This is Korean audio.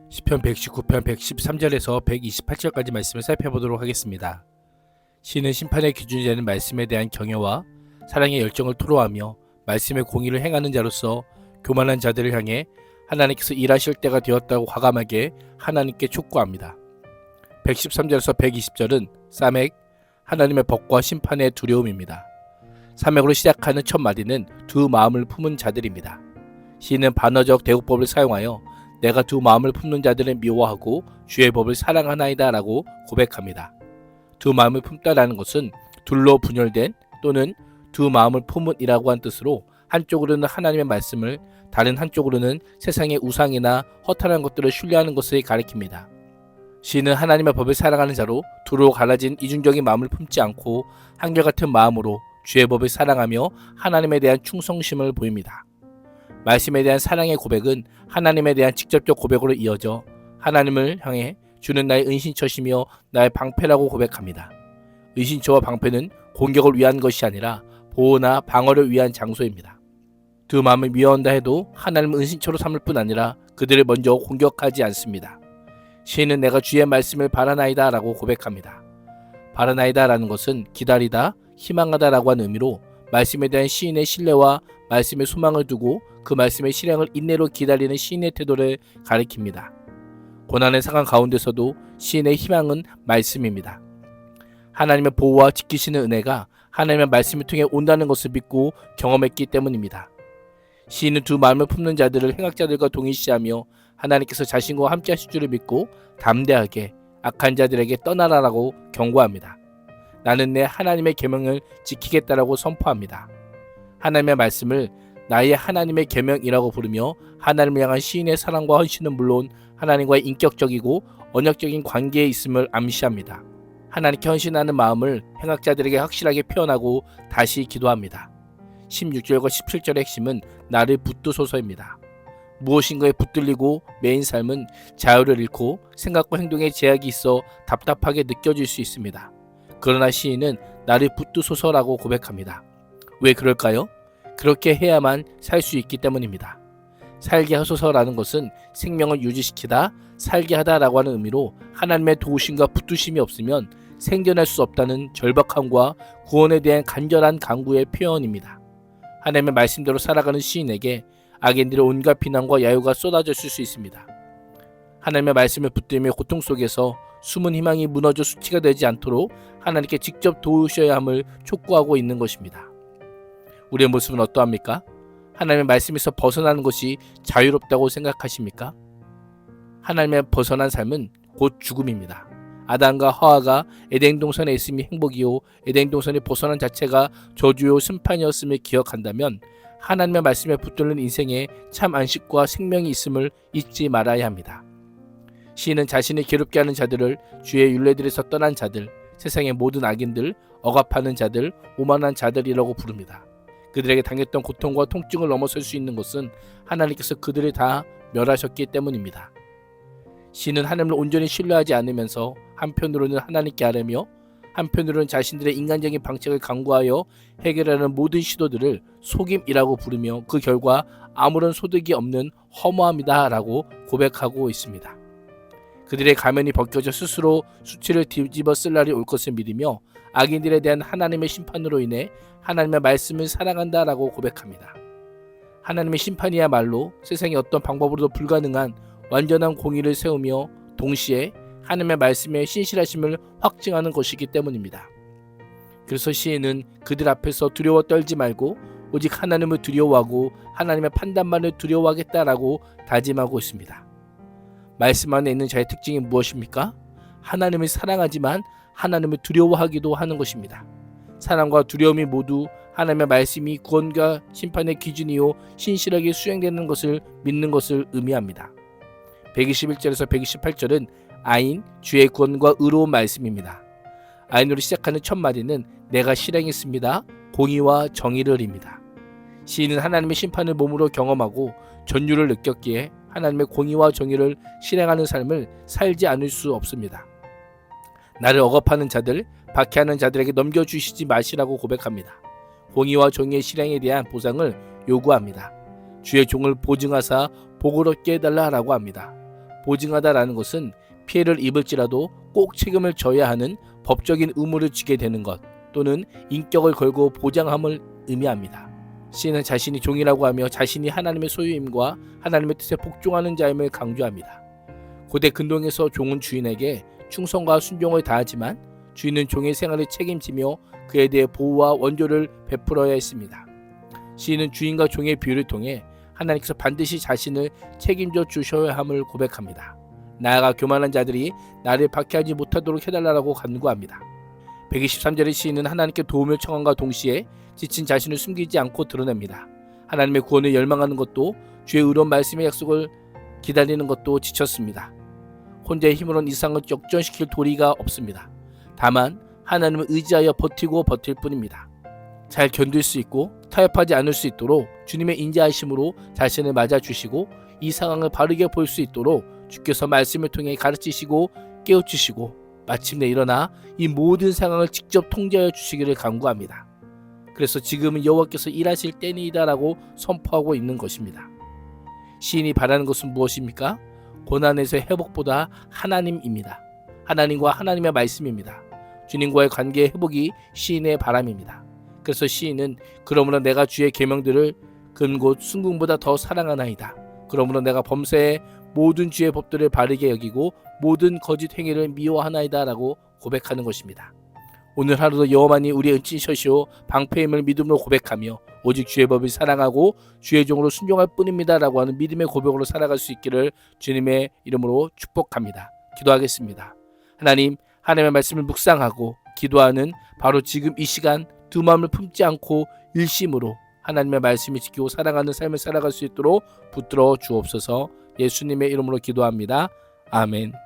시편 119편 113절에서 128절까지 말씀을 살펴보도록 하겠습니다. 시인은 심판의 기준이 되는 말씀에 대한 경외와 사랑의 열정을 토로하며 말씀의 공의를 행하는 자로서 교만한 자들을 향해 하나님께서 일하실 때가 되었다고 과감하게 하나님께 촉구합니다. 113절에서 120절은 사맥, 하나님의 법과 심판의 두려움입니다. 사맥으로 시작하는 첫 마디는 두 마음을 품은 자들입니다. 시인은 반어적 대국법을 사용하여 내가 두 마음을 품는 자들을 미워하고 주의 법을 사랑하나이다 라고 고백합니다. 두 마음을 품다라는 것은 둘로 분열된 또는 두 마음을 품은 이라고 한 뜻으로 한쪽으로는 하나님의 말씀을 다른 한쪽으로는 세상의 우상이나 허탄한 것들을 신뢰하는 것을 가리킵니다. 시인은 하나님의 법을 사랑하는 자로 두로 갈라진 이중적인 마음을 품지 않고 한결같은 마음으로 주의 법을 사랑하며 하나님에 대한 충성심을 보입니다. 말씀에 대한 사랑의 고백은 하나님에 대한 직접적 고백으로 이어져 하나님을 향해 주는 나의 은신처시며 나의 방패라고 고백합니다. 은신처와 방패는 공격을 위한 것이 아니라 보호나 방어를 위한 장소입니다. 두 마음을 미워한다 해도 하나님을 은신처로 삼을 뿐 아니라 그들을 먼저 공격하지 않습니다. 시인은 내가 주의 말씀을 바라나이다 라고 고백합니다. 바라나이다 라는 것은 기다리다, 희망하다 라고 하는 의미로 말씀에 대한 시인의 신뢰와 말씀의 소망을 두고 그 말씀의 실행을 인내로 기다리는 시인의 태도를 가리킵니다. 고난의 상황 가운데서도 시인의 희망은 말씀입니다. 하나님의 보호와 지키시는 은혜가 하나님의 말씀을 통해 온다는 것을 믿고 경험했기 때문입니다. 시인은 두 마음을 품는 자들을 행악자들과 동일시하며 하나님께서 자신과 함께 하실 줄을 믿고 담대하게 악한 자들에게 떠나라라고 경고합니다. 나는 내 하나님의 계명을 지키겠다라고 선포합니다. 하나님의 말씀을 나의 하나님의 계명이라고 부르며 하나님을 향한 시인의 사랑과 헌신은 물론 하나님과의 인격적이고 언약적인 관계에 있음을 암시합니다. 하나님께 헌신하는 마음을 행악자들에게 확실하게 표현하고 다시 기도합니다. 16절과 17절의 핵심은 나를 붙드소서입니다. 무엇인가에 붙들리고 매인 삶은 자유를 잃고 생각과 행동에 제약이 있어 답답하게 느껴질 수 있습니다. 그러나 시인은 나를 붙드소서라고 고백합니다. 왜 그럴까요? 그렇게 해야만 살 수 있기 때문입니다. 살게 하소서라는 것은 생명을 유지시키다, 살게 하다라고 하는 의미로 하나님의 도우심과 붙드심이 없으면 생존할 수 없다는 절박함과 구원에 대한 간절한 간구의 표현입니다. 하나님의 말씀대로 살아가는 시인에게 악인들의 온갖 비난과 야유가 쏟아졌을 수 있습니다. 하나님의 말씀을 붙들며 고통 속에서 숨은 희망이 무너져 수치가 되지 않도록 하나님께 직접 도우셔야 함을 촉구하고 있는 것입니다. 우리의 모습은 어떠합니까? 하나님의 말씀에서 벗어나는 것이 자유롭다고 생각하십니까? 하나님의 벗어난 삶은 곧 죽음입니다. 아담과 하와가 에덴 동산에 있음이 행복이요 에덴 동산이 벗어난 자체가 저주요 심판이었음을 기억한다면 하나님의 말씀에 붙들는 인생에 참 안식과 생명이 있음을 잊지 말아야 합니다. 시인은 자신을 괴롭게 하는 자들을 주의 율례들에서 떠난 자들, 세상의 모든 악인들, 억압하는 자들, 오만한 자들이라고 부릅니다. 그들에게 당했던 고통과 통증을 넘어설 수 있는 것은 하나님께서 그들을 다 멸하셨기 때문입니다. 시인은 하나님을 온전히 신뢰하지 않으면서 한편으로는 하나님께 아뢰며 한편으로는 자신들의 인간적인 방책을 강구하여 해결하는 모든 시도들을 속임이라고 부르며 그 결과 아무런 소득이 없는 허무함이다 라고 고백하고 있습니다. 그들의 가면이 벗겨져 스스로 수치를 뒤집어 쓸 날이 올 것을 믿으며 악인들에 대한 하나님의 심판으로 인해 하나님의 말씀을 사랑한다 라고 고백합니다. 하나님의 심판이야말로 세상의 어떤 방법으로도 불가능한 완전한 공의를 세우며 동시에 하나님의 말씀의 신실하심을 확증하는 것이기 때문입니다. 그래서 시인은 그들 앞에서 두려워 떨지 말고 오직 하나님을 두려워하고 하나님의 판단만을 두려워하겠다라고 다짐하고 있습니다. 말씀 안에 있는 자의 특징이 무엇입니까? 하나님을 사랑하지만 하나님을 두려워하기도 하는 것입니다. 사랑과 두려움이 모두 하나님의 말씀이 구원과 심판의 기준이요 신실하게 수행되는 것을 믿는 것을 의미합니다. 121절에서 128절은 아인, 주의 구원과 의로운 말씀입니다. 아인으로 시작하는 첫 마디는 내가 실행했습니다. 공의와 정의를입니다. 시인은 하나님의 심판을 몸으로 경험하고 전율을 느꼈기에 하나님의 공의와 정의를 실행하는 삶을 살지 않을 수 없습니다. 나를 억압하는 자들, 박해하는 자들에게 넘겨주시지 마시라고 고백합니다. 공의와 정의의 실행에 대한 보상을 요구합니다. 주의 종을 보증하사 복을 얻게 해달라고 합니다. 보증하다라는 것은 피해를 입을지라도 꼭 책임을 져야 하는 법적인 의무를 지게 되는 것 또는 인격을 걸고 보장함을 의미합니다. 시인은 자신이 종이라고 하며 자신이 하나님의 소유임과 하나님의 뜻에 복종하는 자임을 강조합니다. 고대 근동에서 종은 주인에게 충성과 순종을 다하지만 주인은 종의 생활을 책임지며 그에 대해 보호와 원조를 베풀어야 했습니다. 시인은 주인과 종의 비유를 통해 하나님께서 반드시 자신을 책임져 주셔야 함을 고백합니다. 나아가 교만한 자들이 나를 박해하지 못하도록 해달라고 간구합니다. 123절의 시인은 하나님께 도움을 청함과 동시에 지친 자신을 숨기지 않고 드러냅니다. 하나님의 구원을 열망하는 것도 주의 의로운 말씀의 약속을 기다리는 것도 지쳤습니다. 혼자의 힘으로는 이 세상을 역전시킬 도리가 없습니다. 다만 하나님을 의지하여 버티고 버틸 뿐입니다. 잘 견딜 수 있고 타협하지 않을 수 있도록 주님의 인자하심으로 자신을 맞아주시고 이 상황을 바르게 볼 수 있도록 주께서 말씀을 통해 가르치시고 깨우치시고 마침내 일어나 이 모든 상황을 직접 통제하여 주시기를 간구합니다. 그래서 지금은 여호와께서 일하실 때니이다라고 선포하고 있는 것입니다. 시인이 바라는 것은 무엇입니까? 고난에서의 회복보다 하나님입니다. 하나님과 하나님의 말씀입니다. 주님과의 관계의 회복이 시인의 바람입니다. 그래서 시인은 그러므로 내가 주의 계명들을 근곧 순궁보다 더 사랑하나이다. 그러므로 내가 범사의 모든 주의 법들을 바르게 여기고 모든 거짓 행위를 미워하나이다 라고 고백하는 것입니다. 오늘 하루도 여호와만이 우리의 은친셔시오 방패임을 믿음으로 고백하며 오직 주의 법을 사랑하고 주의 종으로 순종할 뿐입니다 라고 하는 믿음의 고백으로 살아갈 수 있기를 주님의 이름으로 축복합니다. 기도하겠습니다. 하나님, 하나님의 말씀을 묵상하고 기도하는 바로 지금 이 시간 두 마음을 품지 않고 일심으로 하나님의 말씀을 지키고 사랑하는 삶을 살아갈 수 있도록 붙들어 주옵소서. 예수님의 이름으로 기도합니다. 아멘.